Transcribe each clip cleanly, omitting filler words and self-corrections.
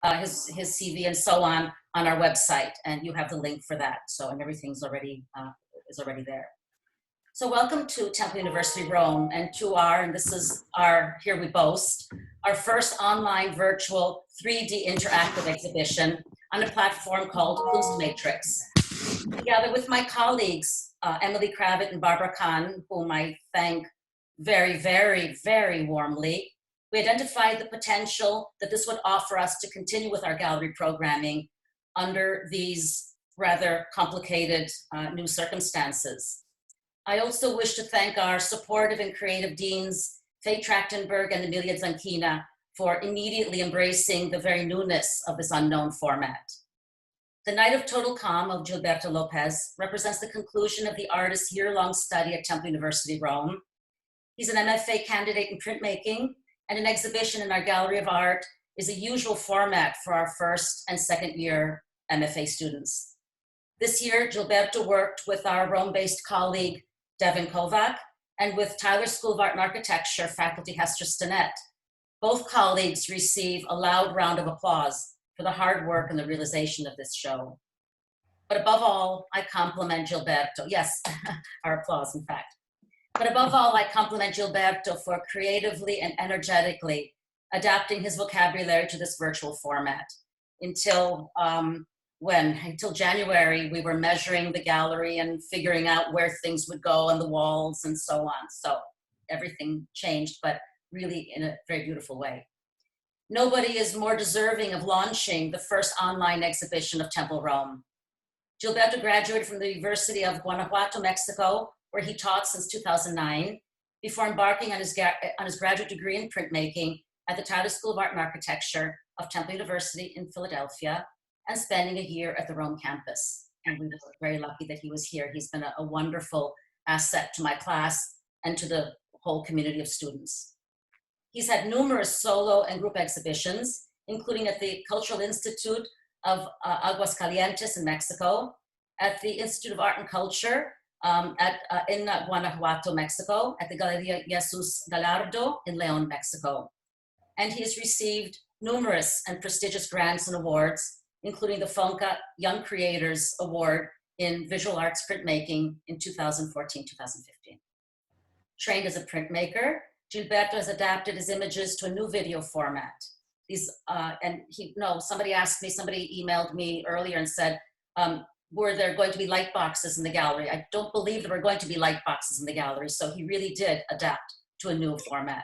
his CV and so on our website, and you have the link for that. So, and everything's already is already there. So welcome to Temple University Rome, and to and this is our, here we boast, our first online virtual 3D interactive exhibition on a platform called Kunstmatrix. Together with my colleagues, Emily Kravit and Barbara Kahn, whom I thank very, very, very warmly, we identified the potential that this would offer us to continue with our gallery programming under these rather complicated new circumstances. I also wish to thank our supportive and creative deans, Faye Trachtenberg and Emilia Zanchina, for immediately embracing the very newness of this unknown format. The Night of Total Calm of Gilberto Lopez represents the conclusion of the artist's year-long study at Temple University Rome. He's an MFA candidate in printmaking, and an exhibition in our Gallery of Art is a usual format for our first and second year MFA students. This year, Gilberto worked with our Rome-based colleague, Devin Kovac, and with Tyler School of Art and Architecture faculty Hester Stinnett. Both colleagues receive a loud round of applause for the hard work and the realization of this show. But above all, I compliment Gilberto. Yes, our applause, in fact. But above all, I compliment Gilberto for creatively and energetically adapting his vocabulary to this virtual format. Until January, we were measuring the gallery and figuring out where things would go on the walls and so on. So everything changed, but really in a very beautiful way. Nobody is more deserving of launching the first online exhibition of Temple Rome. Gilberto graduated from the University of Guanajuato, Mexico, where he taught since 2009, before embarking on his graduate degree in printmaking at the Tyler School of Art and Architecture of Temple University in Philadelphia, and spending a year at the Rome campus. And we were very lucky that he was here. He's been a wonderful asset to my class and to the whole community of students. He's had numerous solo and group exhibitions, including at the Cultural Institute of Aguascalientes in Mexico, at the Institute of Art and Culture in Guanajuato, Mexico, at the Galeria Jesus Gallardo in León, Mexico. And he has received numerous and prestigious grants and awards, including the FONCA Young Creators Award in Visual Arts Printmaking in 2014-2015. Trained as a printmaker, Gilberto has adapted his images to a new video format. Somebody emailed me earlier and said, were there going to be light boxes in the gallery? I don't believe there were going to be light boxes in the gallery, so he really did adapt to a new format.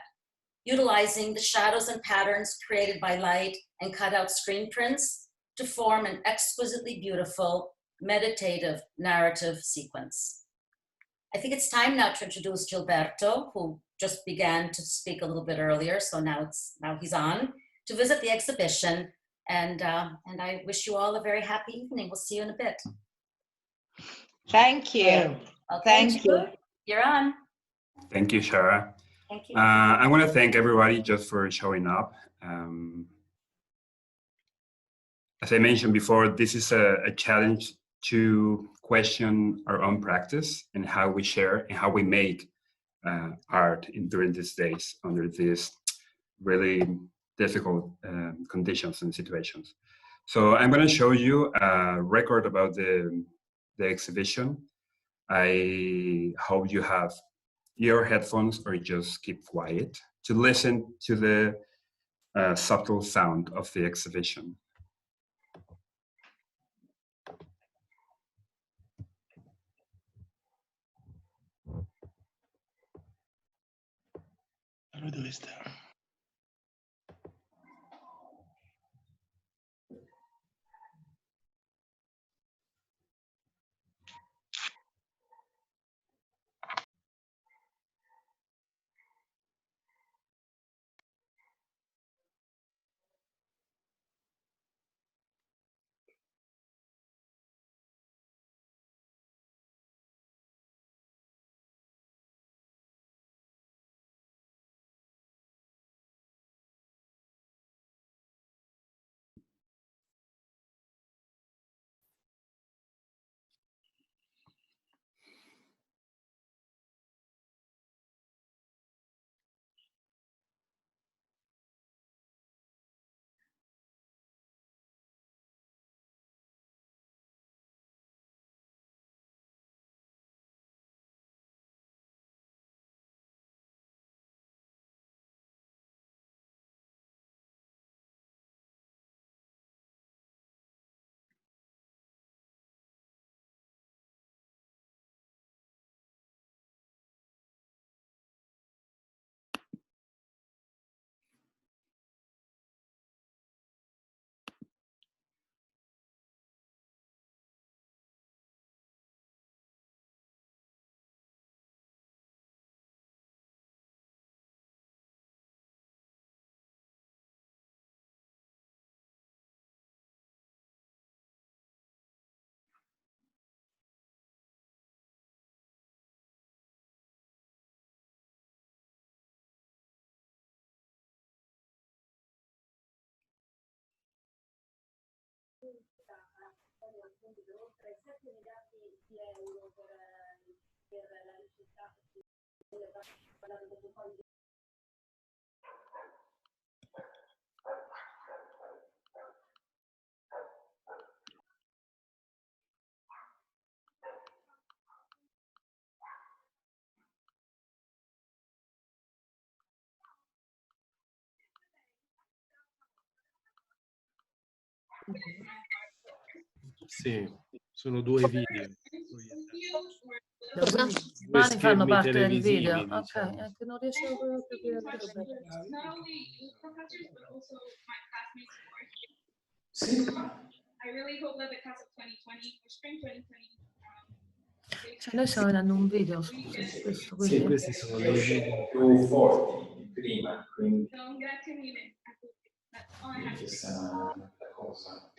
Utilizing the shadows and patterns created by light and cut out screen prints to form an exquisitely beautiful, meditative narrative sequence. I think it's time now to introduce Gilberto, who just began to speak a little bit earlier, so now he's on, to visit the exhibition, and I wish you all a very happy evening. We'll see you in a bit. Thank you. Okay, Thank you. You're on. Thank you, Shara. Thank you. I want to thank everybody just for showing up. As I mentioned before, this is a challenge to question our own practice and how we share and how we make art during these days under these really difficult conditions and situations. So I'm going to show you a record about the exhibition. I hope you have your headphones or just keep quiet to listen to the subtle sound of the exhibition. How do we do this? Sì, sono 2 video. Cosa? 2 Mani fanno schermi parte del televisivi, video. Ok, diciamo. è che non riesco proprio a capire dove. Sì. Cioè, noi stiamo vedendo un video su questo, Sì, quindi. questi sono dei video. Più forti di prima, quindi questa è la cosa.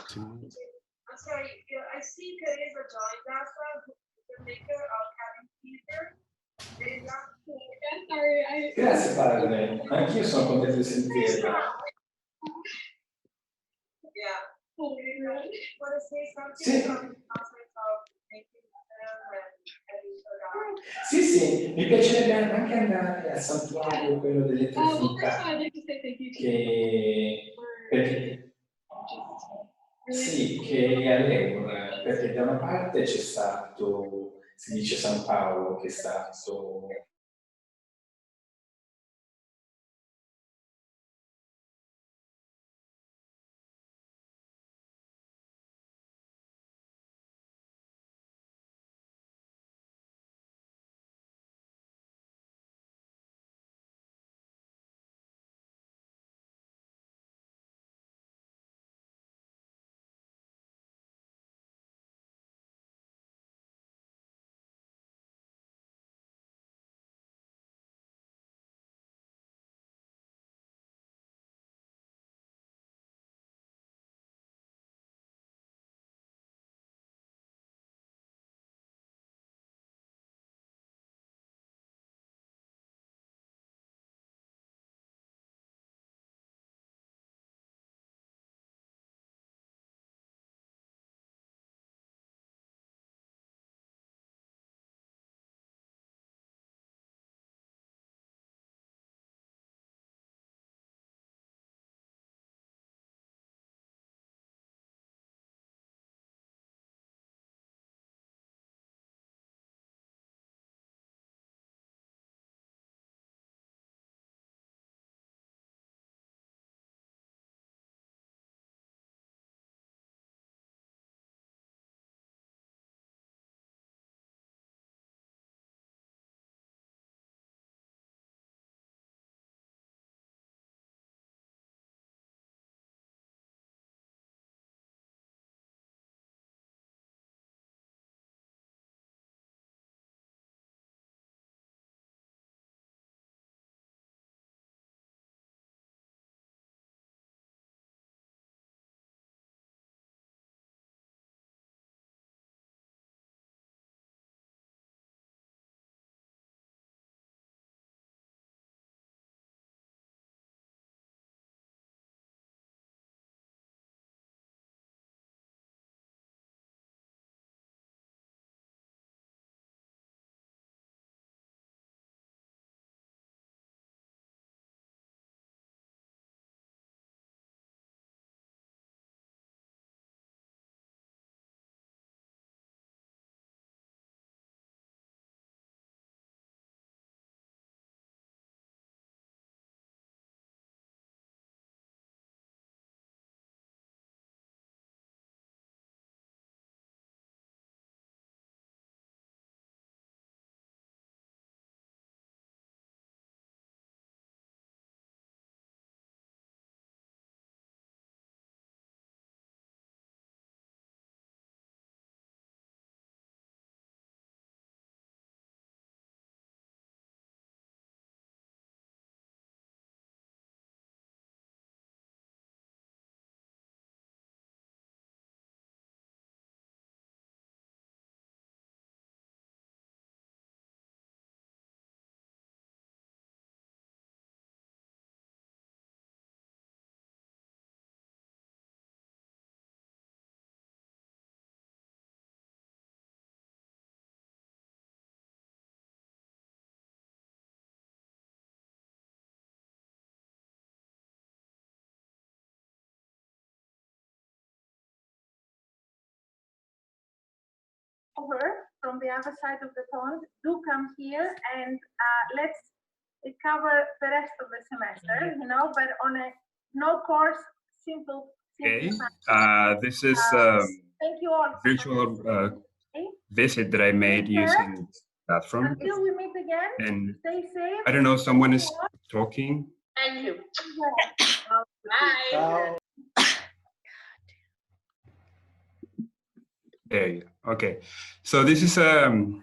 Sì. I'm sorry, I see Teresa joined us, the maker of cabin fever. Grazie padre, anch'io sono contento di sentirla. Yeah. Want to say something Sì. about the concept of making them and Sì, sì, mi piacerebbe anche andare al santuario, quello dell'elettricità, che perché, sì, che è all'Eura, perché da una parte c'è stato, si dice San Paolo, che è stato over from the other side of the pond, do come here and let's cover the rest of the semester, you know, but on a no course, simple. Okay. Fashion. This is Thank you all. virtual Okay. visit that I made Take care. using platform. Until we meet again, And stay safe. I don't know, someone is talking. Thank you. Bye. Ciao. There you go. Okay. So this is an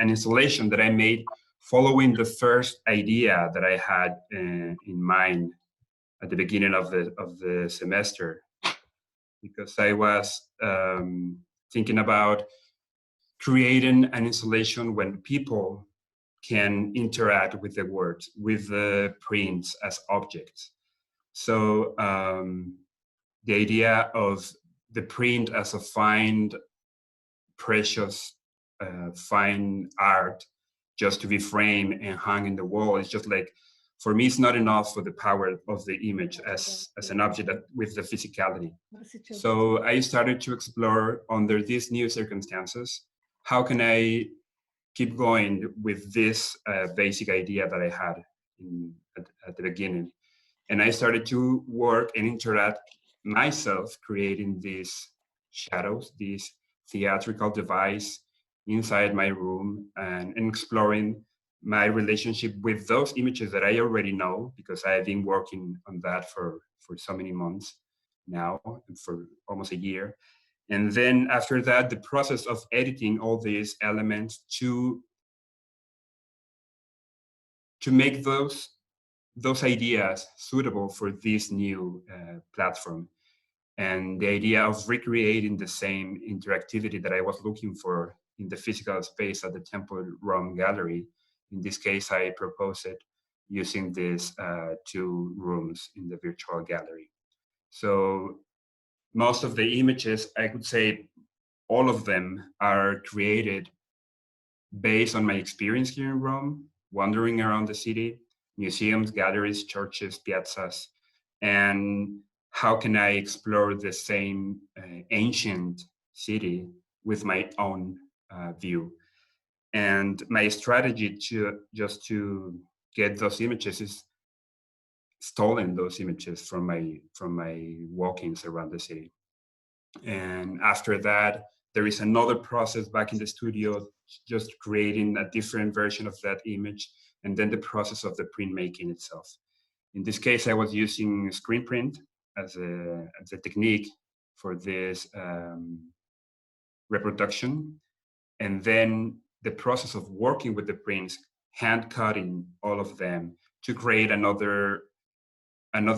installation that I made following the first idea that I had in mind at the beginning of the semester, because I was thinking about creating an installation when people can interact with the words, with the prints as objects. So the idea of the print as a fine, precious, fine art just to be framed and hung in the wall is just like, for me, it's not enough for the power of the image as an object with the physicality. So I started to explore under these new circumstances, how can I keep going with this basic idea that I had at the beginning. And I started to work and interact myself, creating these shadows, this theatrical device inside my room, and exploring my relationship with those images that I already know, because I have been working on that for so many months now, for almost a year. And then after that, the process of editing all these elements to make those ideas suitable for this new platform. And the idea of recreating the same interactivity that I was looking for in the physical space at the Temple Rome Gallery. In this case, I proposed it using these 2 rooms in the virtual gallery. So most of the images, I could say all of them, are created based on my experience here in Rome, wandering around the city, museums, galleries, churches, piazzas, and how can I explore the same ancient city with my own view. And my strategy to get those images is stolen those images from my walkings around the city. And after that, there is another process back in the studio, just creating a different version of that image, and then the process of the printmaking itself. In this case, I was using screen print as a technique for this reproduction. And then the process of working with the prints, hand cutting all of them to create another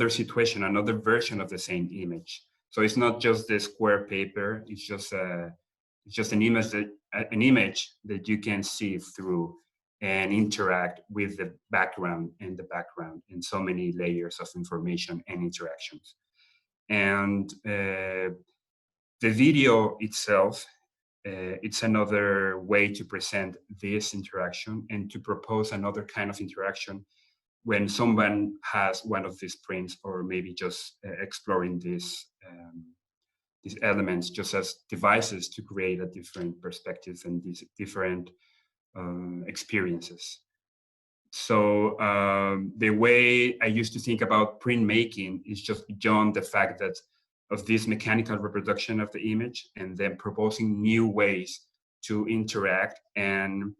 situation, another version of the same image. So it's not just the square paper, it's just an image that you can see through and interact with the background and so many layers of information and interactions. And the video itself, it's another way to present this interaction and to propose another kind of interaction when someone has one of these prints, or maybe just exploring these elements just as devices to create a different perspectives and these different experiences. So the way I used to think about printmaking is just beyond the fact that of this mechanical reproduction of the image, and then proposing new ways to interact and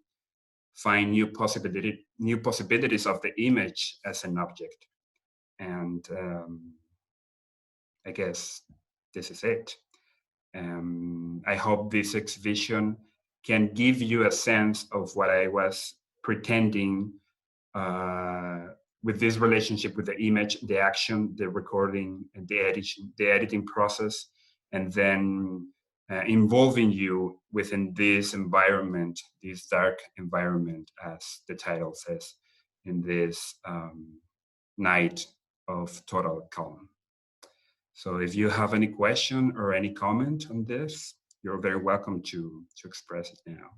find new possibilities of the image as an object. And I guess this is it. I hope this exhibition can give you a sense of what I was pretending with this relationship with the image, the action, the recording, and the editing process, and then involving you within this environment, this dark environment, as the title says, in this night of total calm. So if you have any question or any comment on this, you're very welcome to express it now.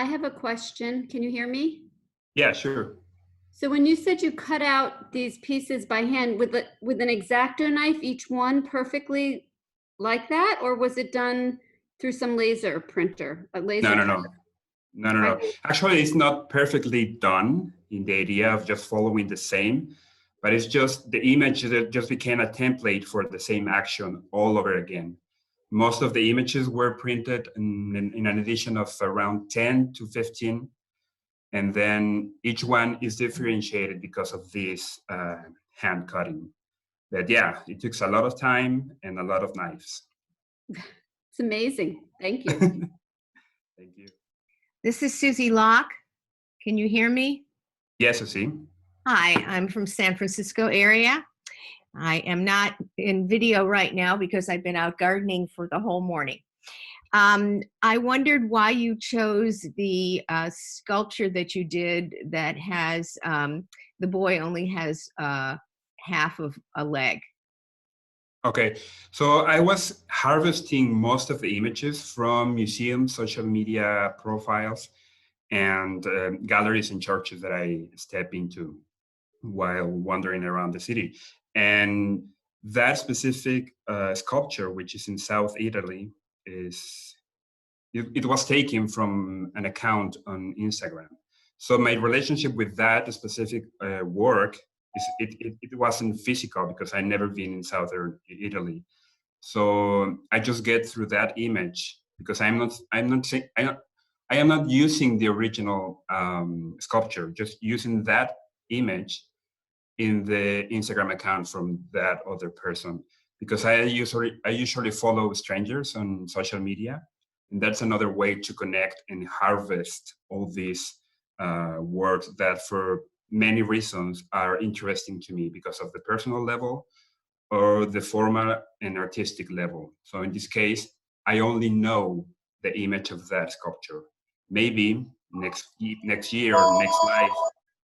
I have a question. Can you hear me? Yeah, sure. So when you said you cut out these pieces by hand with an X-Acto knife, each one perfectly like that, or was it done through some laser printer, a laser? No. Actually, it's not perfectly done in the idea of just following the same, but it's just the image that just became a template for the same action all over again. Most of the images were printed in an edition of around 10 to 15. And then each one is differentiated because of this hand cutting. But yeah, it took a lot of time and a lot of knives. It's amazing. Thank you. Thank you. This is Susie Locke. Can you hear me? Yes, I see. Hi, I'm from San Francisco area. I am not in video right now because I've been out gardening for the whole morning. I wondered why you chose the sculpture that you did that has, the boy only has half of a leg. Okay, so I was harvesting most of the images from museums, social media profiles, and galleries and churches that I step into while wandering around the city. And that specific sculpture, which is in South Italy, it was taken from an account on Instagram. So my relationship with that specific work it wasn't physical because I'd never been in Southern Italy. So I just get through that image because I am not using the original sculpture, just using that image in the Instagram account from that other person, because I usually follow strangers on social media, and that's another way to connect and harvest all these works that for many reasons are interesting to me because of the personal level or the formal and artistic level. So in this case, I only know the image of that sculpture. Maybe next year or next life,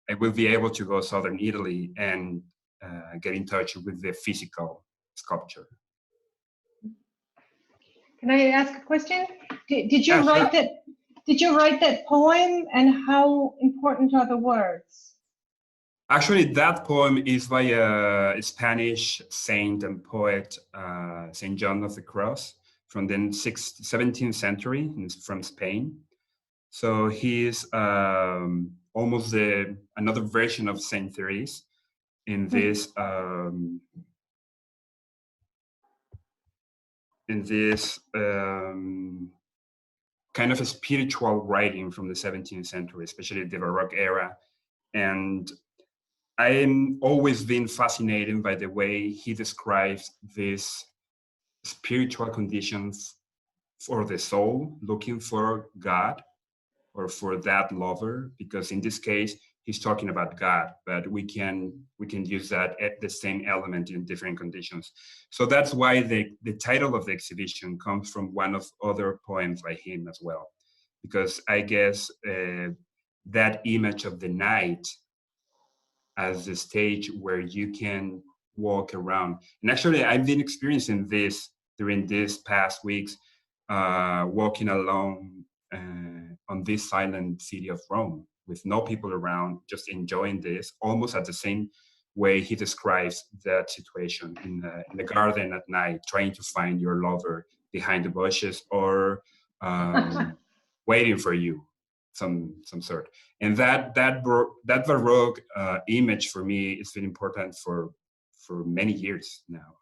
I will be able to go Southern Italy and get in touch with the physical sculpture. Can I ask a question? Did you Yeah, write sure. that? Did you write that poem, and how important are the words? Actually, that poem is by a Spanish saint and poet, Saint John of the Cross, from the 17th century, from Spain. So he is almost another version of Saint Therese in this kind of a spiritual writing from the 17th century, especially the Baroque era. And I'm always been fascinated by the way he describes these spiritual conditions for the soul, looking for God or for that lover, because in this case, he's talking about God, but we can use that at the same element in different conditions. So that's why the title of the exhibition comes from one of other poems by him as well, because I guess that image of the night as the stage where you can walk around. And actually, I've been experiencing this during these past weeks, walking alone on this silent city of Rome with no people around, just enjoying this, almost at the same way he describes that situation in the garden at night, trying to find your lover behind the bushes or waiting for you, some sort. And that Baroque image for me has been important for many years now.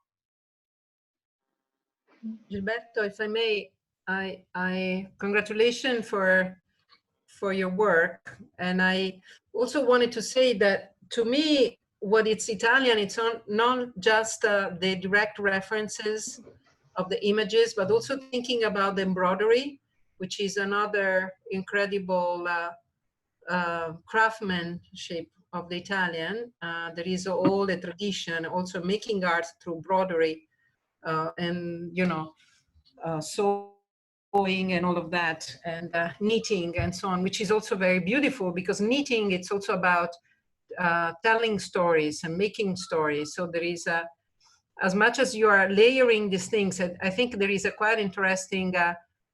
Gilberto, if I may, I congratulations for your work. And I also wanted to say that to me, what it's Italian, it's not just the direct references of the images, but also thinking about the embroidery, which is another incredible craftsmanship of the Italian. There is all the tradition, also making art through broderie and, you know, sewing and all of that, and knitting and so on, which is also very beautiful because knitting, it's also about telling stories and making stories. So there is as much as you are layering these things, I think there is a quite interesting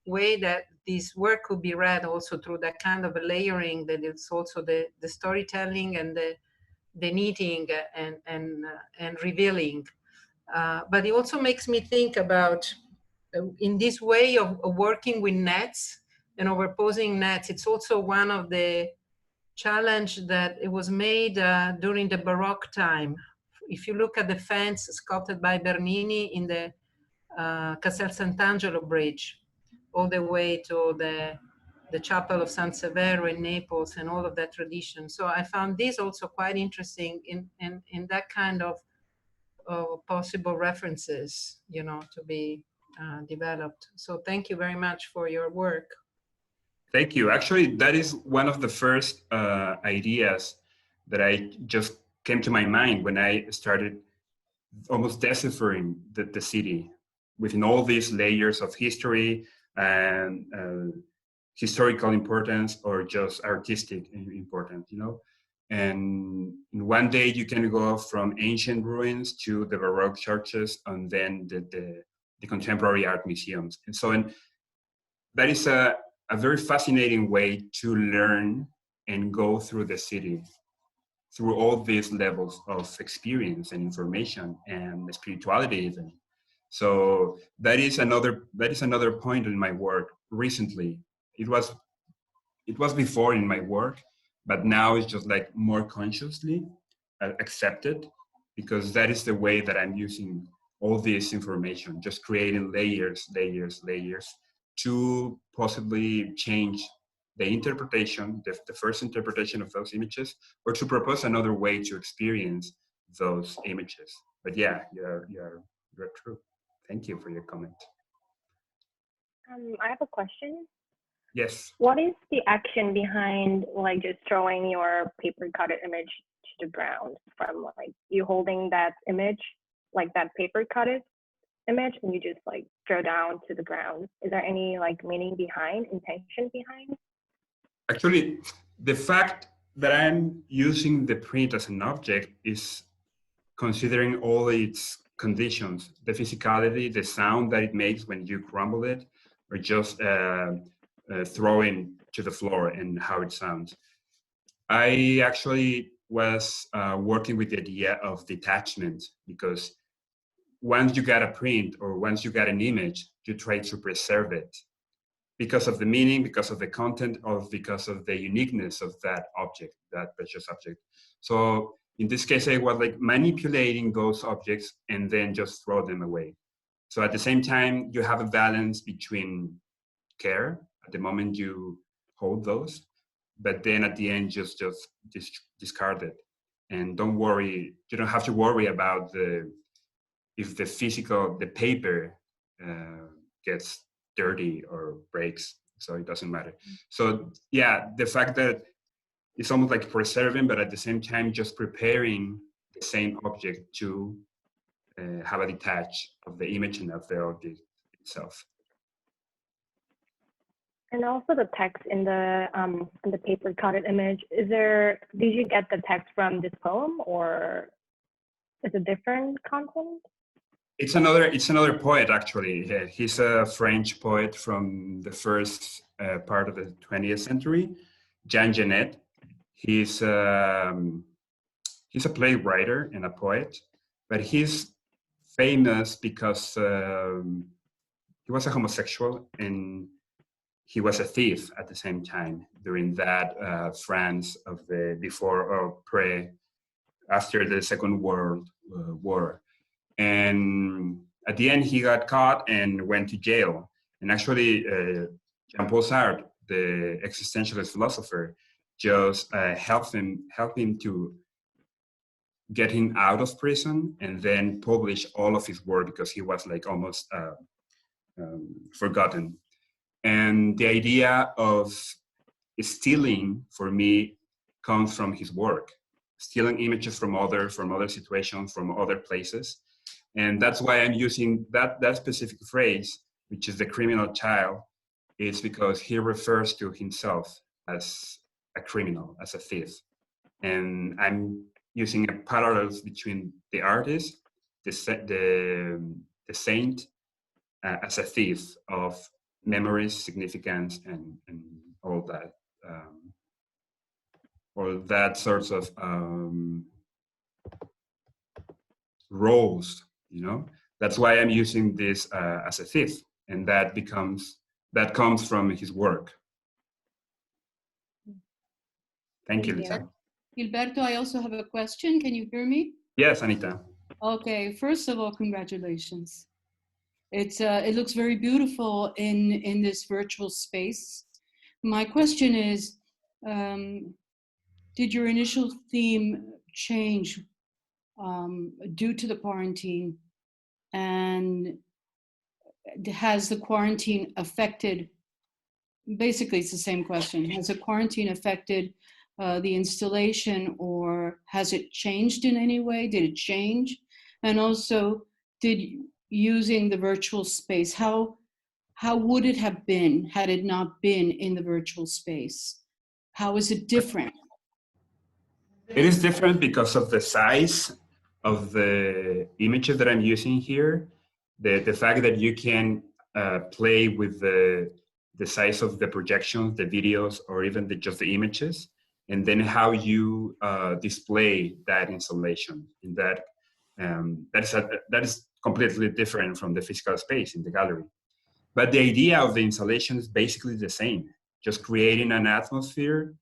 way that this work could be read also through that kind of a layering, that it's also the storytelling and the knitting and revealing. But it also makes me think about, in this way of working with nets and overposing nets, it's also one of the challenge that it was made during the Baroque time. If you look at the fence sculpted by Bernini in the Castel Sant'Angelo bridge, all the way to the chapel of San Severo in Naples and all of that tradition. So I found this also quite interesting in that kind of possible references, you know, to be developed. So thank you very much for your work. Thank you. Actually, that is one of the first ideas that I just came to my mind when I started almost deciphering the city within all these layers of history and historical importance or just artistic importance, you know. And in one day you can go from ancient ruins to the Baroque churches and then the contemporary art museums. And so that is a very fascinating way to learn and go through the city, through all these levels of experience and information and spirituality even. So that is another point in my work recently. It was before in my work, but now it's just like more consciously accepted, because that is the way that I'm using all this information, just creating layers to possibly change the interpretation, the first interpretation of those images, or to propose another way to experience those images. But yeah, you're true. Thank you for your comment. I have a question. Yes. What is the action behind like just throwing your paper cut image to the ground, from like you holding that image, like that paper cut image, and you just like throw down to the ground? Is there any like meaning behind, intention behind? Actually, the fact that I'm using the print as an object is considering all its conditions, the physicality, the sound that it makes when you crumble it, or just throwing to the floor and how it sounds. I actually was working with the idea of detachment, because once you got a print or once you got an image, you try to preserve it because of the meaning, because of the content, or because of the uniqueness of that object, that precious object. So in this case, I was like manipulating those objects and then just throw them away. So at the same time, you have a balance between care at the moment you hold those, but then at the end, just discard it. And don't worry, you don't have to worry about if the paper gets dirty or breaks, so it doesn't matter. So yeah, the fact that it's almost like preserving, but at the same time just preparing the same object to have a detach of the image and of the object itself. And also the text in the paper cutted image, did you get the text from this poem, or is it different content? It's another poet, actually. He's a French poet from the first part of the 20th century, Jean Genet. He's a playwright and a poet, but he's famous because he was a homosexual and he was a thief at the same time during that France of the before or after the Second World War. And at the end, he got caught and went to jail. And actually, Jean-Paul Sartre, the existentialist philosopher, just helped him to get him out of prison and then publish all of his work, because he was like almost forgotten. And the idea of stealing, for me, comes from his work, stealing images from other situations, from other places. And that's why I'm using that specific phrase, which is the criminal child, is because he refers to himself as a criminal, as a thief. And I'm using a parallels between the artist, the saint, as a thief of memories, significance, and all that sorts of roles, you know. That's why I'm using this as a fifth, and that comes from his work. Thank you, Lisa. Gilberto, I also have a question. Can you hear me? Yes, Anita. Okay, first of all, congratulations. It looks very beautiful in this virtual space. My question is, did your initial theme change due to the quarantine? And has the quarantine affected, basically it's the same question, has the quarantine affected the installation, or has it changed in any way? Did it change? And also, using the virtual space, how would it have been had it not been in the virtual space? How is it different? It is different because of the size of the images that I'm using here. The fact that you can play with the size of the projections, the videos, or even just the images, and then how you display that installation. In that is completely different from the physical space in the gallery. But the idea of the installation is basically the same, just creating an atmosphere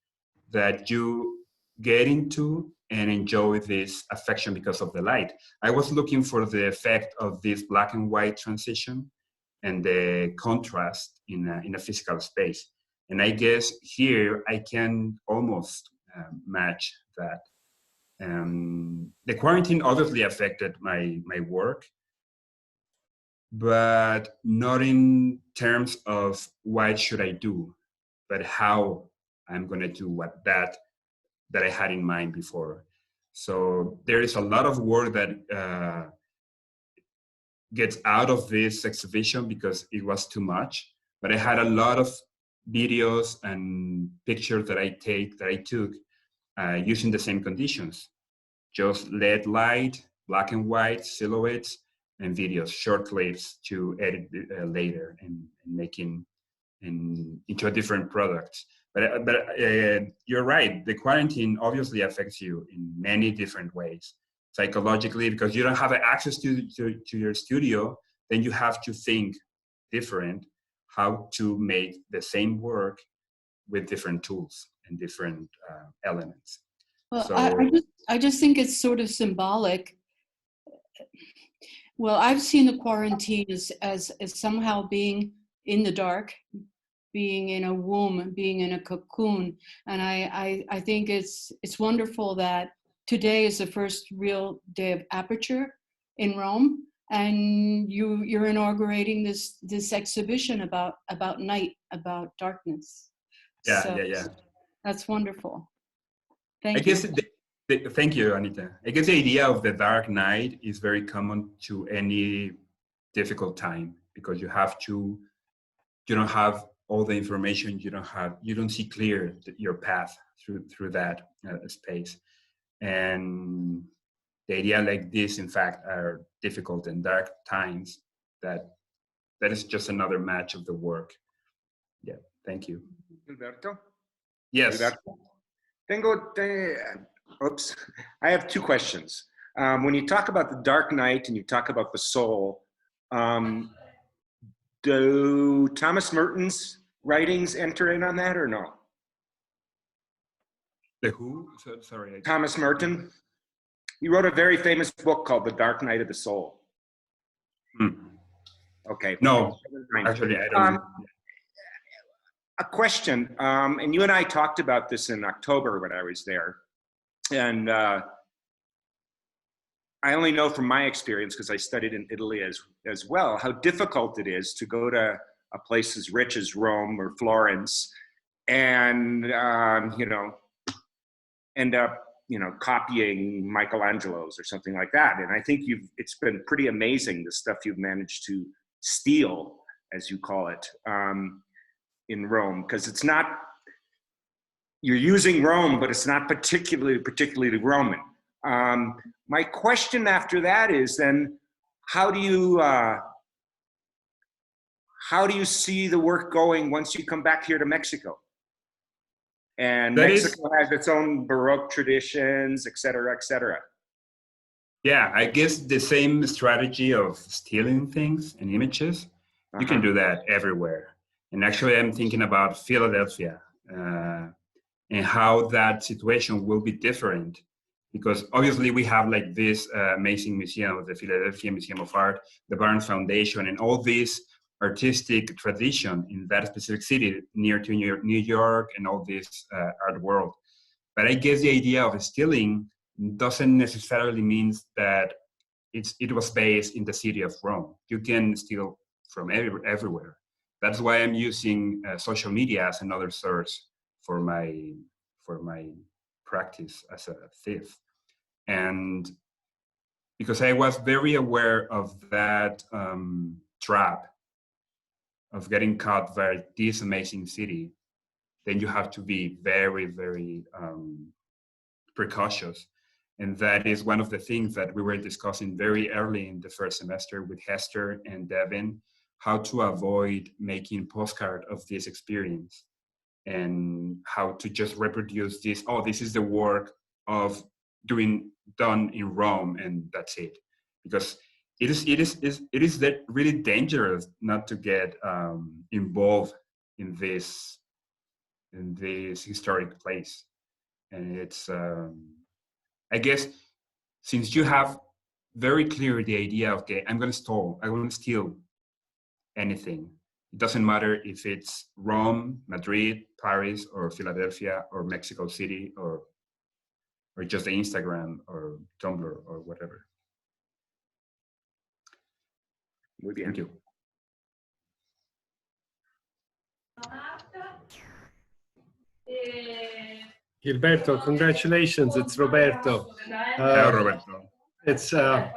that you get into and enjoy this affection because of the light. I was looking for the effect of this black and white transition and the contrast in a physical space. And I guess here I can almost match that. The quarantine obviously affected my work, but not in terms of what should I do, but how I'm gonna do that I had in mind before. So there is a lot of work that gets out of this exhibition because it was too much, but I had a lot of videos and pictures that I took using the same conditions. Just LED light, black and white, silhouettes, and videos, short clips to edit later and making into a different product. But you're right, the quarantine obviously affects you in many different ways. Psychologically, because you don't have access to your studio, then you have to think different how to make the same work with different tools and different elements. Well, so, I just think it's sort of symbolic. Well, I've seen the quarantine as somehow being in the dark, being in a womb, being in a cocoon. And I think it's wonderful that today is the first real day of aperture in Rome, and you're inaugurating this exhibition about night, about darkness. Yeah. That's wonderful. Thank you. I guess thank you, Anita. I guess the idea of the dark night is very common to any difficult time, because you don't have all the information, you don't see clear your path through that space. And the idea like this, in fact, are difficult and dark times, that is just another match of the work. Yeah, thank you. Gilberto? Yes. Gilberto. I have two questions. When you talk about the dark night and you talk about the soul, do Thomas Merton's writings enter in on that or no? The who? Sorry. Thomas Merton. He wrote a very famous book called The Dark Night of the Soul. Okay. No, actually, I don't know. A question, and you and I talked about this in October when I was there, and I only know from my experience, because I studied in Italy as well, how difficult it is to go to a place as rich as Rome or Florence and end up copying Michelangelo's or something like that. And I think it's been pretty amazing, the stuff you've managed to steal, as you call it, in Rome, because it's not, you're using Rome, but it's not particularly Roman. My question after that is then, how do how do you see the work going once you come back here to Mexico? And That Mexico has its own Baroque traditions, et cetera, et cetera. Yeah, I guess the same strategy of stealing things and images, you can do that everywhere. And actually, I'm thinking about Philadelphia and how that situation will be different. Because obviously we have like this amazing museum, the Philadelphia Museum of Art, the Barnes Foundation, and all this artistic tradition in that specific city near to New York and all this art world. But I guess the idea of stealing doesn't necessarily mean that it was based in the city of Rome. You can steal from everywhere. That's why I'm using social media as another source for my practice as a thief. And because I was very aware of that trap of getting caught by this amazing city, then you have to be very, very precautious. And that is one of the things that we were discussing very early in the first semester with Hester and Devin, how to avoid making postcard of this experience and how to just reproduce this. Oh, this is the work of done in Rome, and that's it. Because it is that really dangerous not to get involved in this historic place. And it's I guess since you have very clear the idea of, okay, I want to steal anything. It doesn't matter if it's Rome, Madrid, Paris, or Philadelphia, or Mexico City, or just the Instagram or Tumblr or whatever. Muy bien. Thank you. Gilberto, congratulations. It's Roberto. Hello, Roberto. It's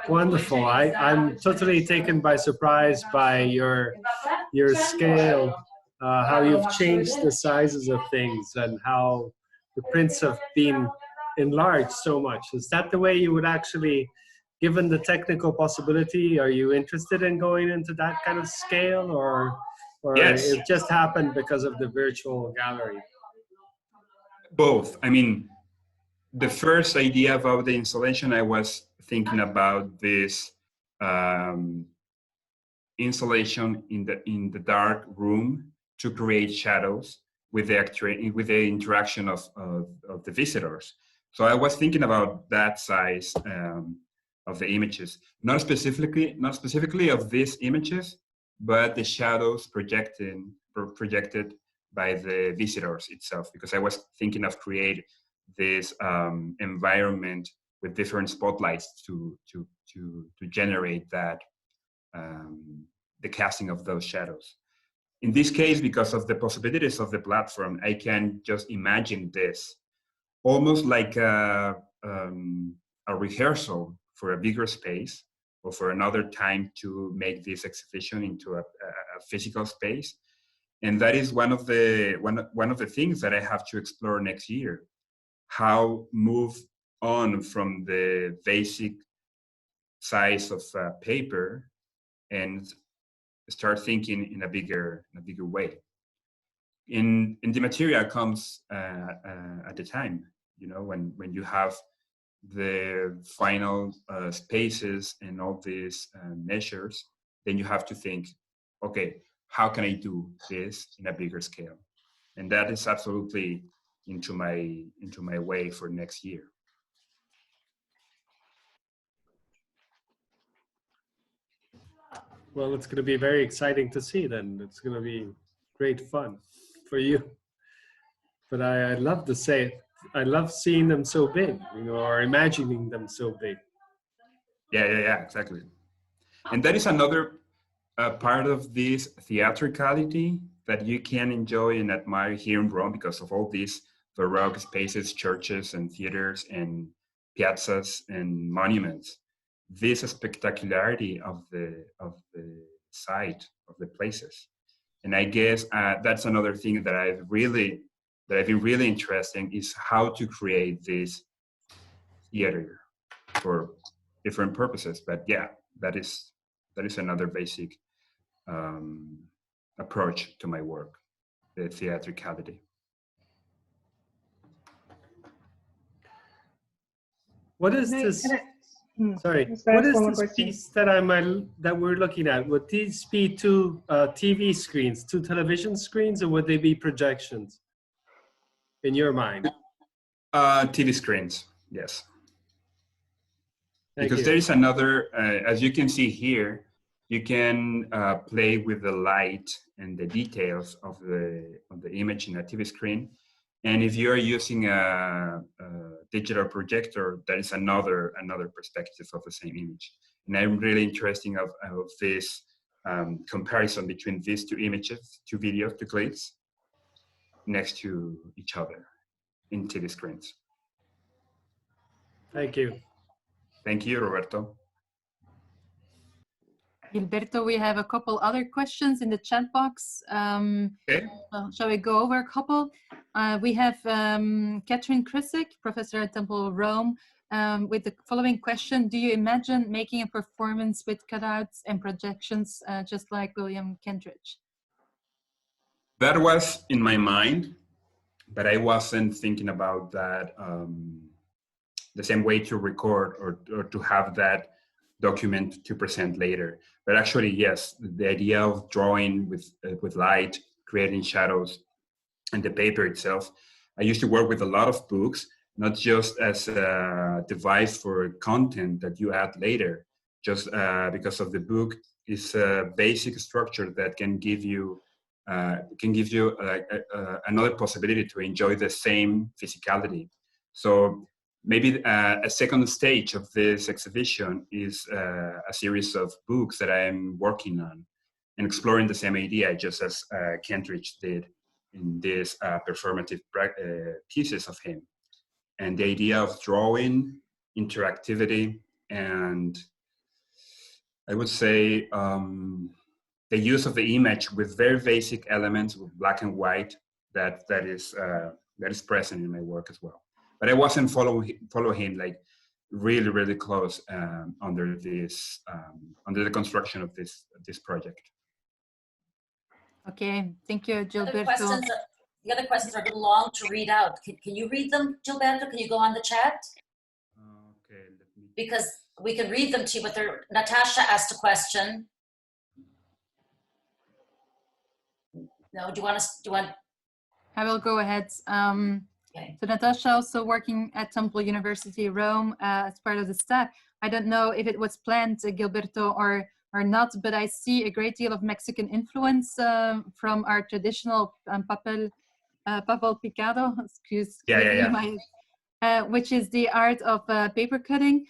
wonderful. I'm totally taken by surprise by your scale, how you've changed the sizes of things and how the prints have been enlarged so much. Is that the way you would actually, given the technical possibility, are you interested in going into that kind of scale, or Yes. it just happened because of the virtual gallery? Both. I mean, the first idea about the installation, I was thinking about this installation in the dark room to create shadows with the interaction of the visitors. So I was thinking about that size of the images, not specifically of these images, but the shadows projected by the visitors itself, because I was thinking of create this environment with different spotlights to generate that the casting of those shadows. In this case, because of the possibilities of the platform, I can just imagine this almost like a rehearsal for a bigger space or for another time to make this exhibition into a physical space. And that is one of the things that I have to explore next year. How move on from the basic size of paper and start thinking in a bigger way. In the material comes at the time, you know, when you have the final spaces and all these measures, then you have to think, okay, how can I do this in a bigger scale? And that is absolutely into my way for next year. Well, it's going to be very exciting to see then. It's going to be great fun for you. But I love to say it. I love seeing them so big, you know, or imagining them so big. Yeah, exactly. And that is another part of this theatricality that you can enjoy and admire here in Rome because of all these Baroque spaces, churches and theaters and piazzas and monuments. This spectacularity of the site, of the places. And I guess that's another thing that I've been really interested in, is how to create this theater for different purposes. But yeah, that is another basic approach to my work, the theatricality. What is Can I- this? can I- Sorry, Just ask what is one more this question. piece that we're looking at? Would these be two TV screens, two television screens, or would they be projections in your mind? TV screens, yes. Thank Because you. there is another, as you can see here, you can play with the light and the details of the image in a TV screen. And if you're using a digital projector, that is another perspective of the same image. And I'm really interested of this comparison between these two images, two videos, two clips, next to each other in TV screens. Thank you. Thank you, Roberto. Gilberto, we have a couple other questions in the chat box. Okay. Shall we go over a couple? We have Catherine Krisick, professor at Temple of Rome, with the following question. Do you imagine making a performance with cutouts and projections, just like William Kentridge? That was in my mind, but I wasn't thinking about that the same way to record or to have that document to present later. But actually, yes, the idea of drawing with light, creating shadows, and the paper itself. I used to work with a lot of books, not just as a device for content that you add later, just because of the book is a basic structure that can give you another possibility to enjoy the same physicality. So maybe a second stage of this exhibition is a series of books that I'm working on and exploring the same idea, just as Kentridge did in these performative pieces of him. And the idea of drawing, interactivity, and I would say the use of the image with very basic elements, with black and white, that is present in my work as well. But I wasn't follow him like really close under the construction of this project. Okay, thank you, Gilberto. The other questions are a little long to read out. Can you read them, Gilberto? Can you go on the chat? Okay. Because we can read them to you, but Natasha asked a question. No, do you want? I will go ahead. Okay. So Natasha, also working at Temple University Rome as part of the staff. I don't know if it was planned, Gilberto, or not, but I see a great deal of Mexican influence from our traditional papel picado, excuse me, which is the art of paper cutting,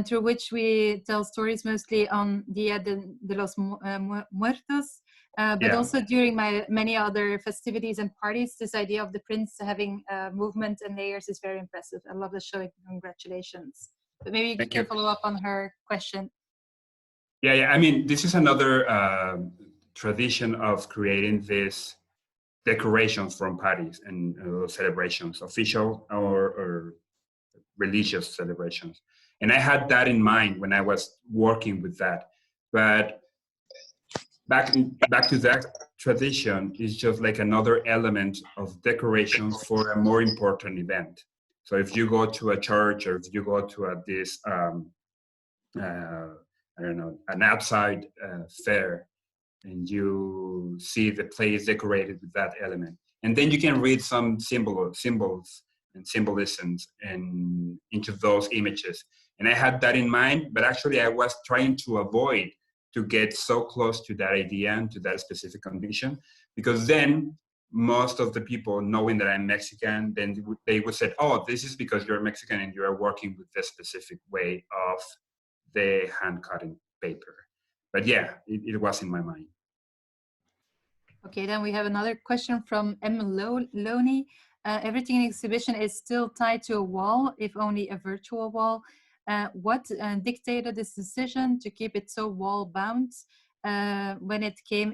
through which we tell stories mostly on Dia de los Muertos, but also during my many other festivities and parties. This idea of the prints having movement and layers is very impressive. I love the show. Congratulations. But maybe you can follow up on her question. Yeah. I mean, this is another tradition of creating these decorations from parties and celebrations, official or religious celebrations. And I had that in mind when I was working with that. But back to that tradition is just like another element of decoration for a more important event. So if you go to a church or if you go to this, I don't know, an outside fair, and you see the place decorated with that element. And then you can read some symbols and symbolisms and into those images. And I had that in mind, but actually I was trying to avoid to get so close to that idea and to that specific condition, because then most of the people, knowing that I'm Mexican, then they would say, oh, this is because you're Mexican and you're working with this specific way of the hand-cutting paper. But yeah, it was in my mind. Okay, then we have another question from M. Loney. Everything in the exhibition is still tied to a wall, if only a virtual wall. What dictated this decision to keep it so wall-bound when it came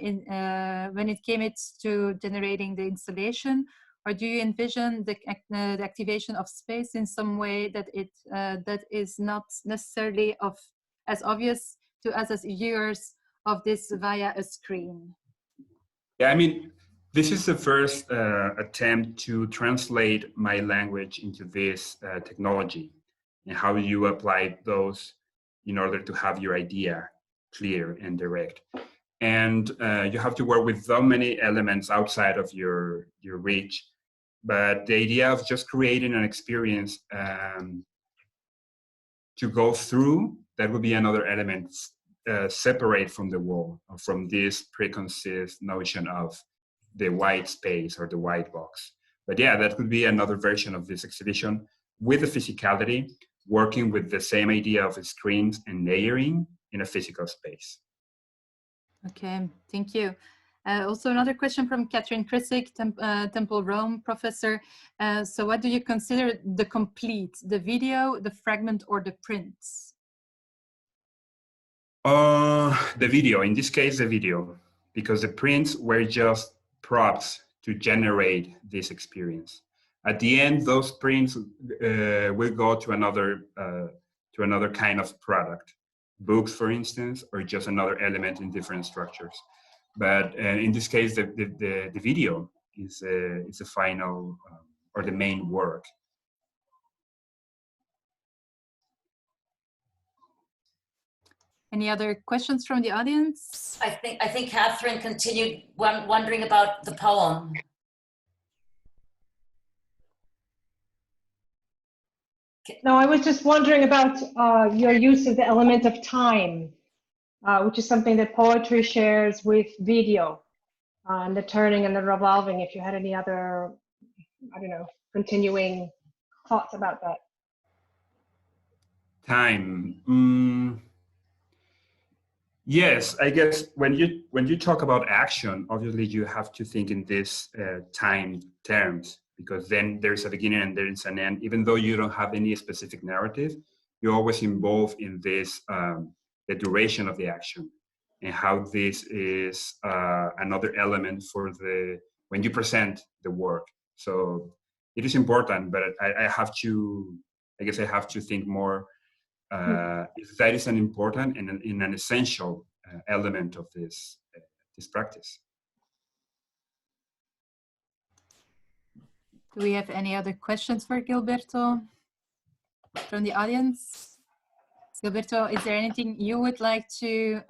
to generating the installation? Or do you envision the activation of space in some way that is not necessarily as obvious to us as viewers of this via a screen? Yeah, I mean, this is the first attempt to translate my language into this technology, and how you apply those in order to have your idea clear and direct. And you have to work with so many elements outside of your reach. But the idea of just creating an experience to go through, that would be another element separate from the wall, or from this preconceived notion of the white space or the white box. But yeah, that could be another version of this exhibition with the physicality, working with the same idea of screens and layering in a physical space. Okay, thank you. Also another question from Catherine Krisick, Temple Rome professor. So what do you consider the complete, the video, the fragment, or the prints? The video, in this case, the video, because the prints were just props to generate this experience. At the end, those prints will go to another kind of product, books, for instance, or just another element in different structures. But in this case, the video is the final or the main work. Any other questions from the audience? I think Catherine continued wondering about the poem. No, I was just wondering about your use of the element of time, which is something that poetry shares with video, and the turning and the revolving. If you had any other, I don't know, continuing thoughts about that. Time. Yes, I guess when you talk about action, obviously you have to think in this time terms, because then there's a beginning and there's an end. Even though you don't have any specific narrative, you're always involved in this, the duration of the action, and how this is another element for when you present the work. So it is important, but I guess I have to think more if that is an important and an essential element of this practice. Do we have any other questions for Gilberto from the audience? Gilberto, is there anything you would like to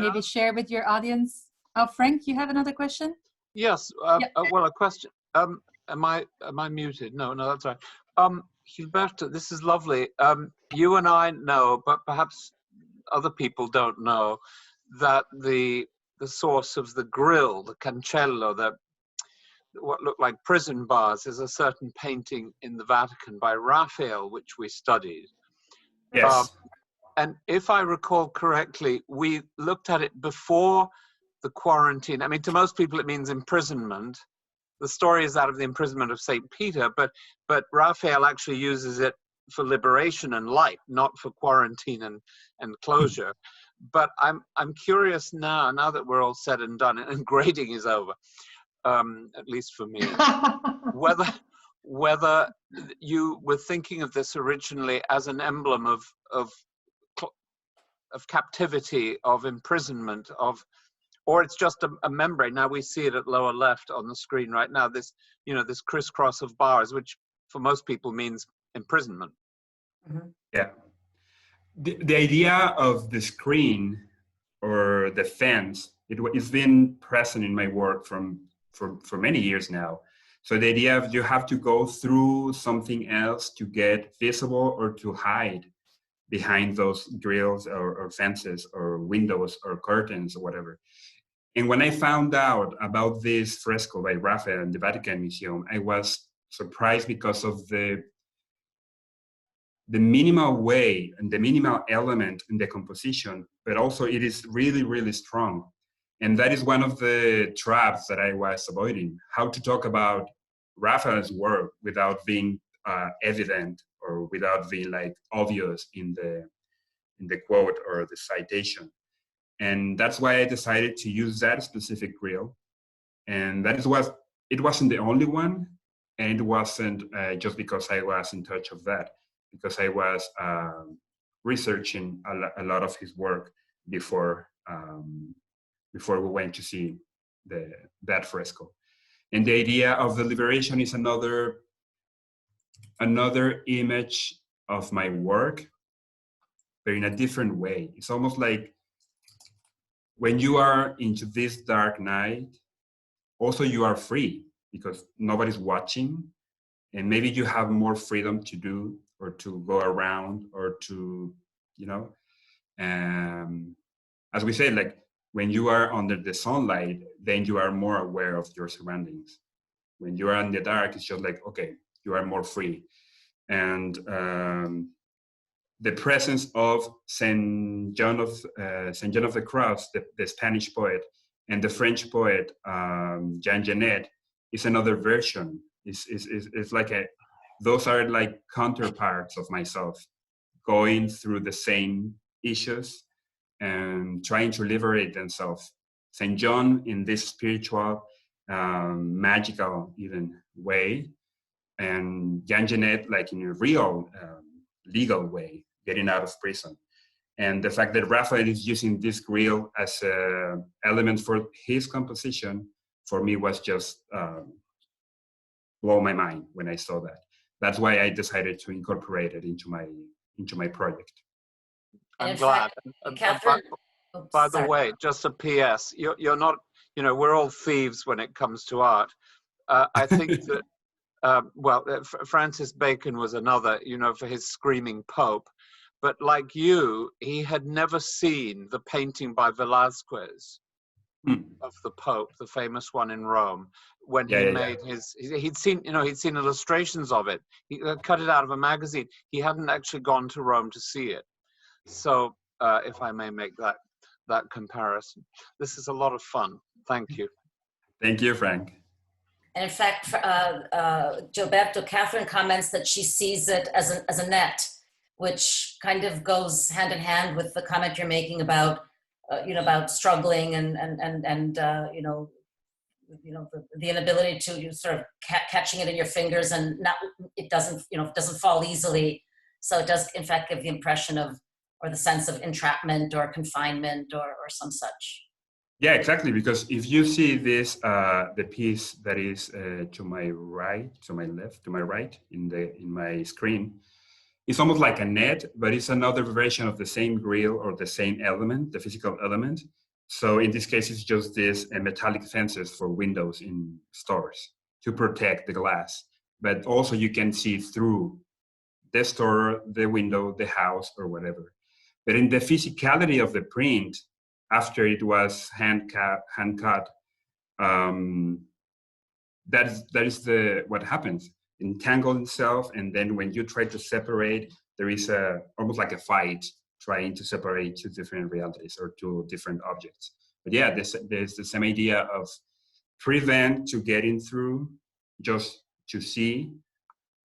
maybe share with your audience? Oh, Frank, you have another question? Yes. Well, a question. Am I muted? No, that's right. Gilberto, this is lovely. You and I know, but perhaps other people don't know, that the source of the grill, the cancello, what look like prison bars, is a certain painting in the Vatican by Raphael, which we studied. Yes. And if I recall correctly, we looked at it before the quarantine. I mean, to most people it means imprisonment. The story is that of the imprisonment of St. Peter, but Raphael actually uses it for liberation and light, not for quarantine and closure. But I'm curious now that we're all said and done and grading is over, at least for me, whether you were thinking of this originally as an emblem of captivity, of imprisonment, or it's just a membrane. Now we see it at lower left on the screen right now, this crisscross of bars, which for most people means imprisonment. Mm-hmm. Yeah. The idea of the screen or the fence, it's been present in my work for many years now. So the idea of you have to go through something else to get visible or to hide behind those grills or fences or windows or curtains or whatever. And when I found out about this fresco by Raphael in the Vatican Museum, I was surprised because of the minimal way and the minimal element in the composition, but also it is really, really strong. And that is one of the traps that I was avoiding, how to talk about Raphael's work without being evident or without being like obvious in the quote or the citation. And that's why I decided to use that specific grill. And that is what, it wasn't the only one. And it wasn't just because I was in touch of that, because I was researching a lot of his work before we went to see that fresco. And the idea of the liberation is another image of my work, but in a different way. It's almost like when you are into this dark night, also you are free because nobody's watching, and maybe you have more freedom to do or to go around or to, as we say, like when you are under the sunlight, then you are more aware of your surroundings. When you are in the dark, it's just like, okay, you are more free. And the presence of Saint John of the Cross, the Spanish poet, and the French poet Jean Genet is another version. It's like those are like counterparts of myself, going through the same issues and trying to liberate themselves. Saint John in this spiritual, magical even way, and Jean Genet like in a real legal way, getting out of prison. And the fact that Raphael is using this grill as an element for his composition, for me was just blow my mind when I saw that. That's why I decided to incorporate it into my project. I'm glad. Catherine, by the way, just a PS, you're not, we're all thieves when it comes to art. I think that, Francis Bacon was another, for his Screaming Pope. But like you, he had never seen the painting by Velázquez of the Pope, the famous one in Rome, when he made he'd seen illustrations of it. He cut it out of a magazine. He hadn't actually gone to Rome to see it. So if I may make that comparison, this is a lot of fun. Thank you. Thank you, Frank. And in fact, Gilberto, Catherine comments that she sees it as a net, which kind of goes hand in hand with the comment you're making about, about struggling and the inability to sort of catching it in your fingers, and it doesn't fall easily. So it does, in fact, give the impression of, or the sense of entrapment or confinement or some such. Yeah, exactly. Because if you see this, the piece that is to my right, to my left, to my right in my screen, it's almost like a net, but it's another version of the same grill or the same element, the physical element. So in this case, it's just this metallic fences for windows in stores to protect the glass. But also you can see through the store, the window, the house, or whatever. But in the physicality of the print, after it was hand cut, that is what happens. Entangle itself, and then when you try to separate, there is almost like a fight trying to separate two different realities or two different objects. But yeah, there's the same idea of prevent to getting through, just to see,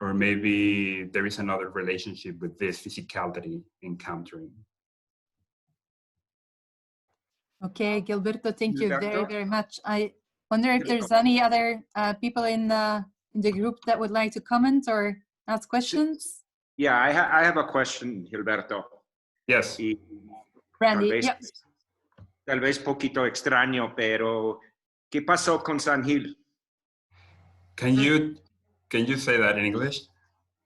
or maybe there is another relationship with this physicality encountering. Okay, Gilberto, thank you Gilberto? very, very much. I wonder if there's any other people in the group that would like to comment or ask questions. Yeah, I have a question, Gilberto. Yes. Randy, Tal vez poquito extraño, pero ¿qué pasó con San Gil? Can you say that in English?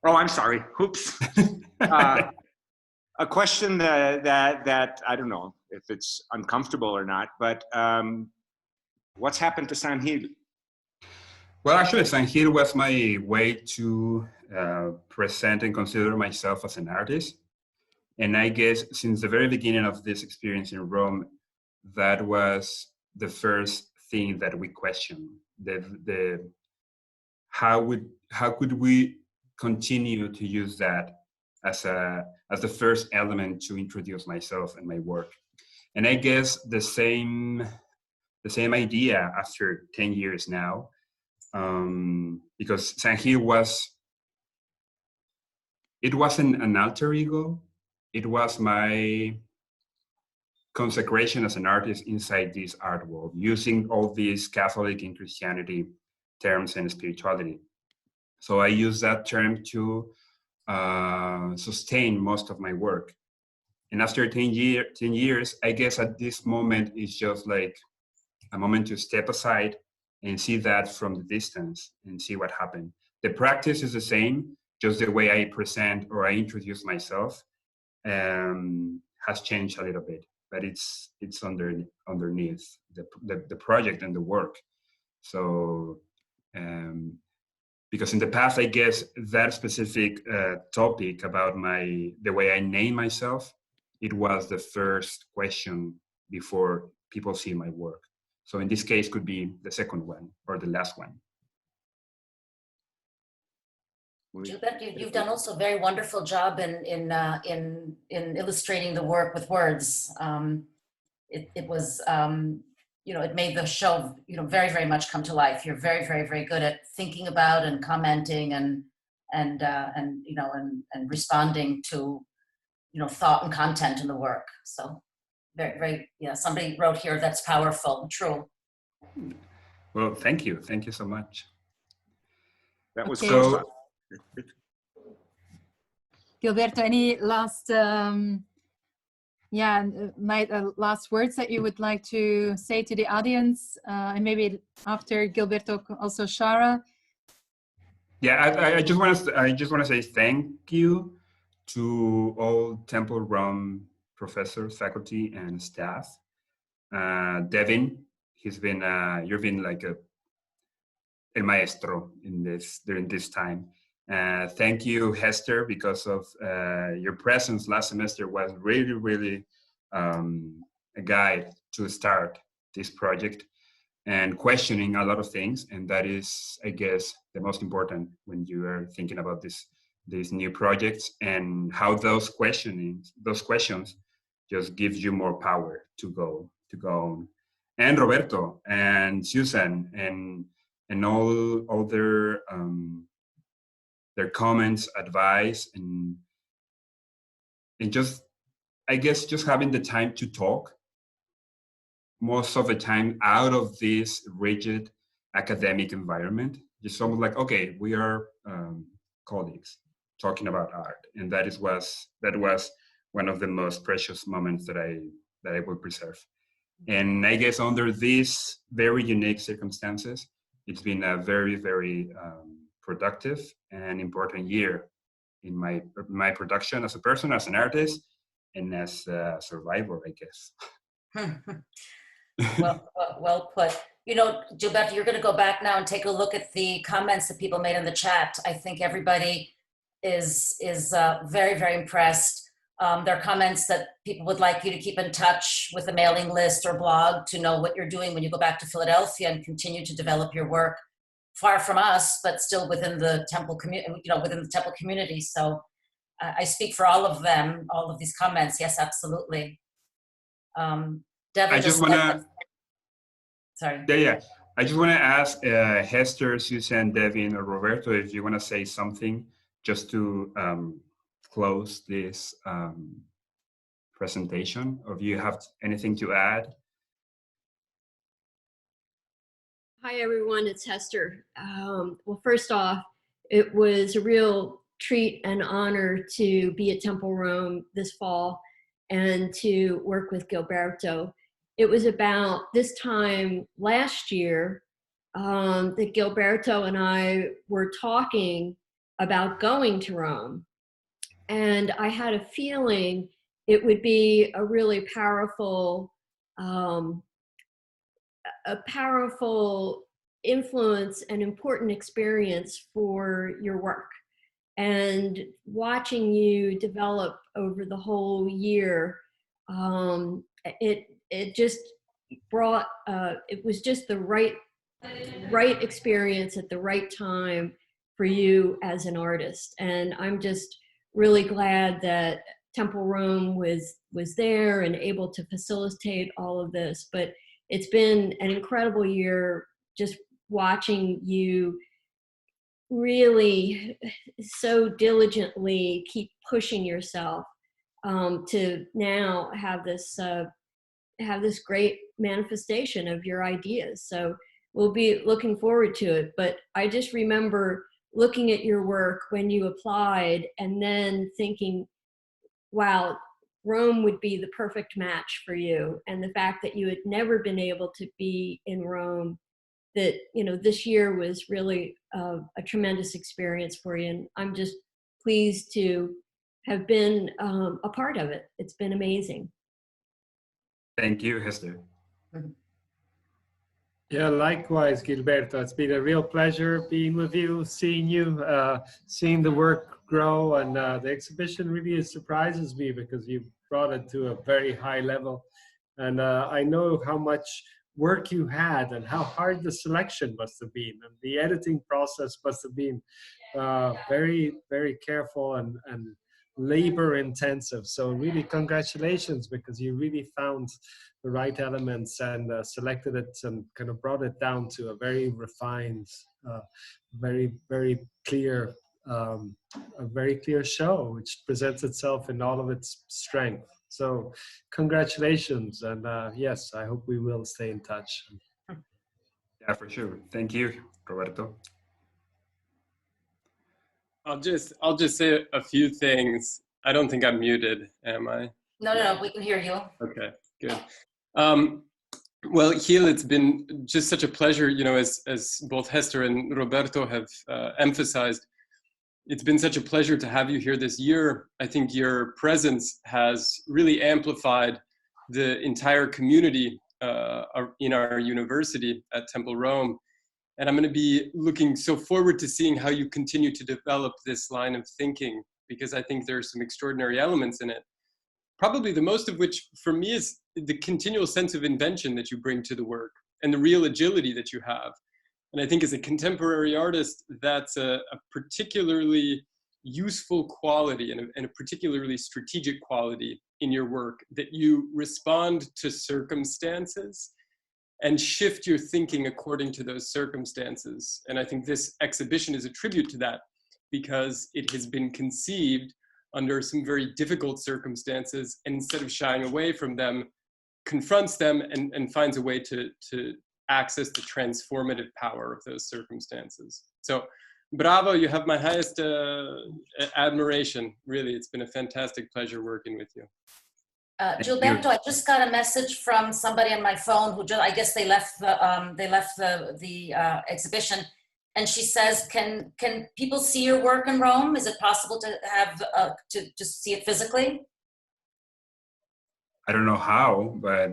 Oh, I'm sorry. Oops. A question that I don't know if it's uncomfortable or not, but what's happened to San Gil? Well, actually, San Gil was my way to present and consider myself as an artist. And I guess since the very beginning of this experience in Rome, that was the first thing that we questioned. How could we continue to use that as the first element to introduce myself and my work? And I guess the same idea after 10 years now, because San Gil wasn't an alter ego, it was my consecration as an artist inside this art world, using all these Catholic and Christianity terms and spirituality. So I use that term to sustain most of my work. And after 10 years, I guess at this moment, it's just like a moment to step aside and see that from the distance and see what happened. The practice is the same, just the way I present or I introduce myself has changed a little bit, but it's underneath the project and the work. So, because in the past, I guess that specific topic about the way I name myself, it was the first question before people see my work. So in this case, could be the second one or the last one. Gilberto, you've done also a very wonderful job in illustrating the work with words. It was, it made the show, very, very much come to life. You're very, very, very good at thinking about and commenting and responding to, thought and content in the work. So very, very, somebody wrote here, that's powerful, true. Well, thank you. Thank you so much. That was Okay. so. Gilberto, any last, last words that you would like to say to the audience, and maybe after Gilberto, also Shara? Yeah, I just want to say thank you to all Temple Rome professors, faculty, and staff. Devin, you've been like el maestro during this time. Thank you, Hester, because of your presence last semester was really, really a guide to start this project and questioning a lot of things. And that is, I guess, the most important when you are thinking about these new projects and how those questions just gives you more power to go on. And Roberto and Susan and all their comments, advice, and just, I guess, just having the time to talk most of the time out of this rigid academic environment. Just almost like, okay, we are colleagues talking about art, and that was one of the most precious moments that I will preserve. And I guess under these very unique circumstances, it's been a very, very productive and important year in my production as a person, as an artist, and as a survivor, I guess. Well put. Gilberto, you're going to go back now and take a look at the comments that people made in the chat. I think everybody is very, very impressed. There are comments that people would like you to keep in touch with a mailing list or blog to know what you're doing when you go back to Philadelphia and continue to develop your work far from us, but still within the Temple community. So I speak for all of them, all of these comments. Yes, absolutely. Devin, I just want to. Sorry. Yeah. I just want to ask Hester, Susan, Devin, or Roberto if you want to say something just to close this presentation, or if you have anything to add. Hi, everyone. It's Hester. Well, first off, it was a real treat and honor to be at Temple Rome this fall and to work with Gilberto. It was about this time last year that Gilberto and I were talking about going to Rome. And I had a feeling it would be a really powerful influence and important experience for your work. And watching you develop over the whole year, it just brought, it was just the right experience at the right time for you as an artist. And I'm just really glad that Temple Rome was there and able to facilitate all of this. But it's been an incredible year just watching you really so diligently keep pushing yourself to now have this great manifestation of your ideas. So we'll be looking forward to it. But I just remember looking at your work when you applied and then thinking, wow, Rome would be the perfect match for you. And the fact that you had never been able to be in Rome, that, you know, this year was really a tremendous experience for you. And I'm just pleased to have been a part of it. It's been amazing. Thank you, Hester. Yeah, likewise, Gilberto. It's been a real pleasure being with you, seeing you, seeing the work grow, and the exhibition really surprises me because you brought it to a very high level. And I know how much work you had and how hard the selection must have been, and the editing process must have been very, very careful and labor intensive. So really congratulations, because you really found the right elements and selected it and kind of brought it down to a very refined, very, very clear, a very clear show, which presents itself in all of its strength. So congratulations. And yes, I hope we will stay in touch. Yeah, for sure. Thank you, Roberto. I'll just say a few things. I don't think I'm muted, am I? No, we can hear you. Okay, good. Well, Gil, it's been just such a pleasure, you know, as both Hester and Roberto have emphasized, it's been such a pleasure to have you here this year. I think your presence has really amplified the entire community in our university at Temple Rome. And I'm going to be looking so forward to seeing how you continue to develop this line of thinking, because I think there are some extraordinary elements in it. Probably the most of which for me is the continual sense of invention that you bring to the work and the real agility that you have. And I think as a contemporary artist, that's a particularly useful quality and a particularly strategic quality in your work, that you respond to circumstances and shift your thinking according to those circumstances. And I think this exhibition is a tribute to that, because it has been conceived under some very difficult circumstances, and instead of shying away from them, confronts them and finds a way to access the transformative power of those circumstances. So bravo, you have my highest admiration. Really, it's been a fantastic pleasure working with you. Gilberto, I just got a message from somebody on my phone who just, I guess they left the exhibition, and she says, "Can people see your work in Rome? Is it possible to have to see it physically?" I don't know how, but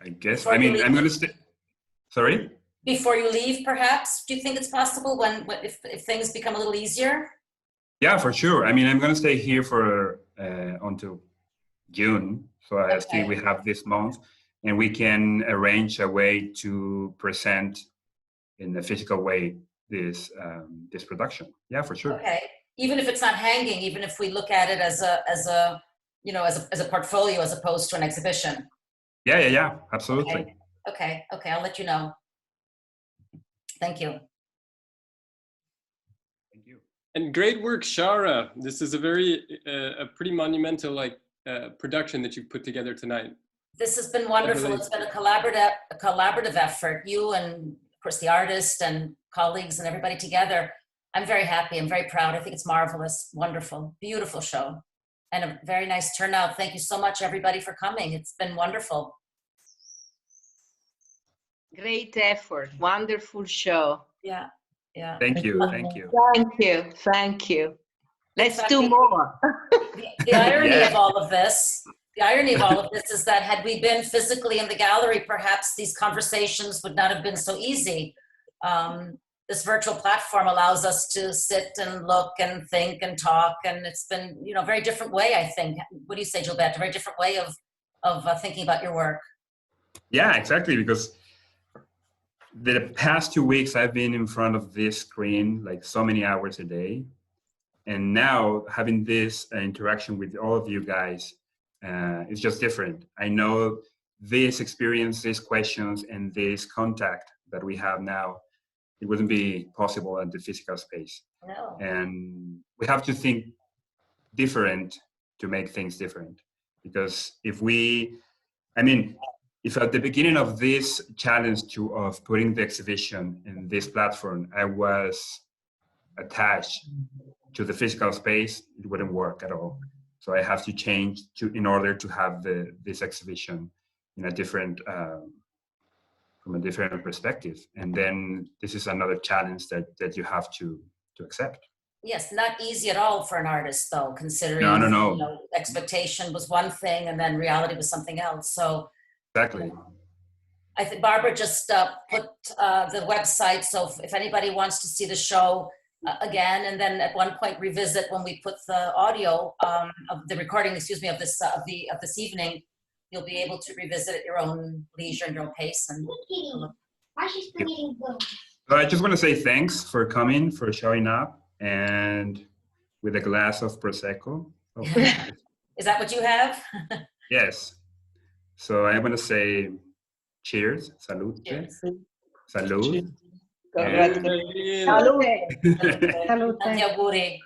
I guess. I mean, I'm going to stay. Sorry. Before you leave, perhaps. Do you think it's possible if things become a little easier? Yeah, for sure. I mean, I'm going to stay here for until June, so I think we have this month, and we can arrange a way to present in a physical way this production. Yeah, for sure. Okay, even if it's not hanging, even if we look at it as a you know, as a portfolio as opposed to an exhibition. Yeah, absolutely. Okay, I'll let you know. Thank you. And great work, Shara. This is a pretty monumental production that you've put together tonight. This has been wonderful. It's been a collaborative effort. You and of course the artist and colleagues and everybody together. I'm very happy. I'm very proud. I think it's marvelous, wonderful, beautiful show, and a very nice turnout. Thank you so much, everybody, for coming. It's been wonderful. Great effort. Wonderful show. Yeah. Thank you. Thank you. Let's do more. The irony of all of this, is that had we been physically in the gallery, perhaps these conversations would not have been so easy. This virtual platform allows us to sit and look and think and talk, and it's been, you know, a very different way, I think. What do you say, Gilberto? A very different way of thinking about your work. Yeah, exactly, because the past 2 weeks I've been in front of this screen like so many hours a day, and now having this interaction with all of you guys is just different. I know this experience, these questions, and this contact that we have now, it wouldn't be possible at the physical space. No. And we have to think different to make things different. Because if at the beginning of this challenge of putting the exhibition in this platform, I was attached to the physical space, it wouldn't work at all. So I have to change in order to have this exhibition in a different, from a different perspective. And then this is another challenge that you have to accept. Yes, not easy at all for an artist, though, considering No. You know, expectation was one thing and then reality was something else. So exactly. I think Barbara just put the website, so if anybody wants to see the show again, and then at one point revisit when we put the audio of the recording, excuse me, of this evening, you'll be able to revisit at your own leisure and your own pace. And Why is she still eating bones? So I just want to say thanks for coming, for showing up, and with a glass of Prosecco. Oh. Is that what you have? Yes. So I want to say cheers, salute, salud. Salute. Tanti auguri.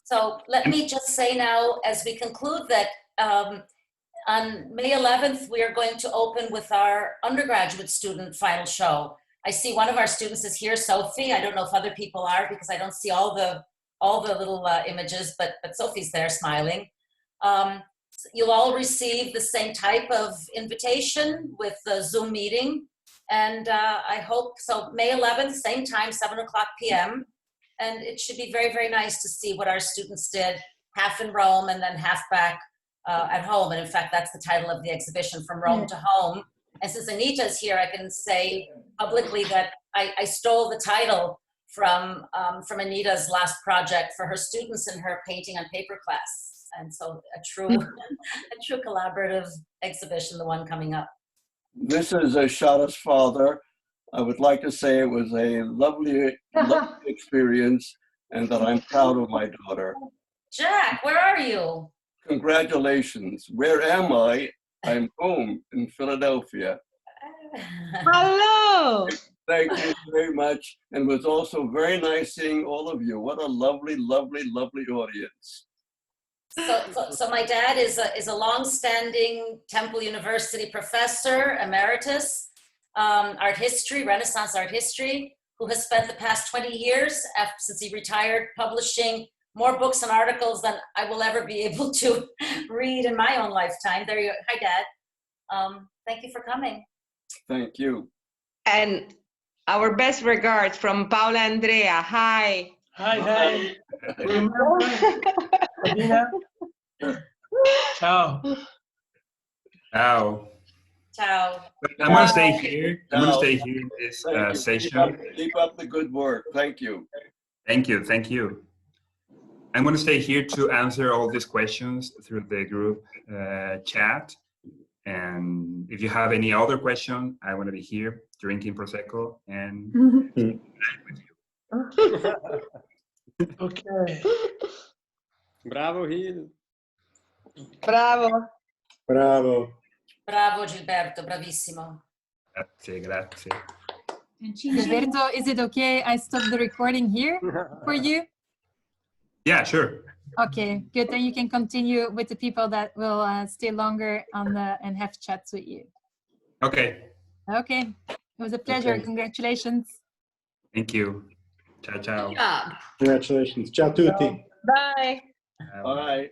So let me just say now, as we conclude, that on May 11th, we are going to open with our undergraduate student final show. I see one of our students is here, Sophie. I don't know if other people are because I don't see all the little images, but Sophie's there smiling. You'll all receive the same type of invitation with the Zoom meeting. And I hope, so May 11th, same time, 7:00 p.m. And it should be very, very nice to see what our students did, half in Rome and then half back at home. And in fact, that's the title of the exhibition, From Rome to Home. And since Anita's here, I can say publicly that I stole the title from Anita's last project for her students in her painting on paper class. And so a true collaborative exhibition, the one coming up. This is Shada's father. I would like to say it was a lovely experience and that I'm proud of my daughter. Jack, where are you? Congratulations. Where am I? I'm home in Philadelphia. Hello. Thank you very much. And it was also very nice seeing all of you. What a lovely, lovely, lovely audience. So my dad is a long-standing Temple University professor, emeritus, art history, Renaissance art history, who has spent the past 20 years, since he retired, publishing more books and articles than I will ever be able to read in my own lifetime. There you go. Hi, Dad. Thank you for coming. Thank you. And our best regards from Paula Andrea. Hi. Hi. Ciao. Ciao. Ciao. I'm going to stay here. I'm going to stay here in this session. Keep up the good work. Thank you. Thank you. Thank you. I'm going to stay here to answer all these questions through the group chat. And if you have any other question, I want to be here drinking Prosecco and with you. Okay. Bravo, Gil. Bravo. Bravo. Bravo, Gilberto. Bravissimo. Grazie, grazie. Gilberto, is it okay I stop the recording here for you? Yeah, sure. Okay, good. Then you can continue with the people that will stay longer and have chats with you. Okay. Okay, it was a pleasure. Okay. Congratulations. Thank you. Ciao, ciao. Good job. Congratulations. Ciao a tutti. Bye. Bye.